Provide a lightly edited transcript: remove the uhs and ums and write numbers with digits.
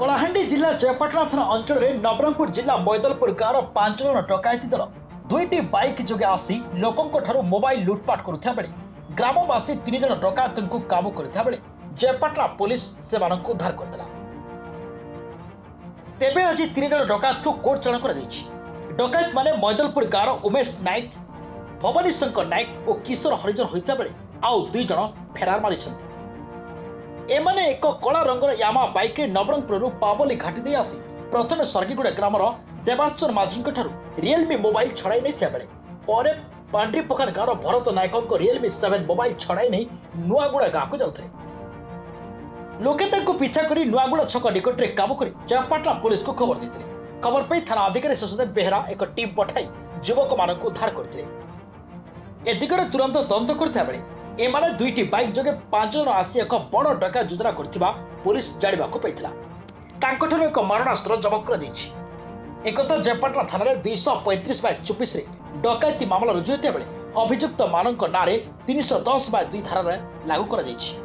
कलाहांडी जिला जयपाटना थाना अंचल में नवरंगपुर जिला मैदलपुर गाँव 5 जन डकायती दल 2टी बाइक जोगे आसी लोकों मोबाइल लुटपाट करुवा बेले ग्रामवासी 3 जन डकायत को काबू करुवा बेले जयपाटना पुलिस से उद्धार करथिला। तेबे आज 3 जन डकायत को कोर्ट चालाण कर डकायत माने मैदलपुर गाँव उमेश नायक, भवानी शंकर नायक और किशोर हरिजन होता बेले आउ 2 जन फेरार मारी। एमाने एक कला रंगर यामा बाइक रे नवरंगपुर पावली घाटी दे आसी प्रथमे सरगीगुड़ा ग्रामर देवार्चन माझी रियलमी मोबाइल छड़ाई नहीं बेले परे पांड्रीपोखर गाँव भरत नायक रियलमी 7 मोबाइल छड़ाई नहीं नुआगुड़ा गाँव को जाते लोके पीछा कर नुआगुड़ा छक निकट में काबू कर जयपाटना पुलिस को खबर देते। खबर पाई थाना अधिकारी शशदेव बेहरा एक टीम पठाई युवक मान उद्धार करते। ए दिगरे तुरंत तदंत करता बेले एमाने 2टी बाइक जोगे 5 जन आसी एक बड़ डका योजना करथिबा पुलिस जानिबा को पाइथिला। तांकठरो एक मारणास्त्र जब्त कर दैछि। एकत जयपाटना थाना रे 235/24 रे डकायती मामला रुजु होता बेले अभियुक्त मानक नारे 310/2 धारा लागू कर दैछि।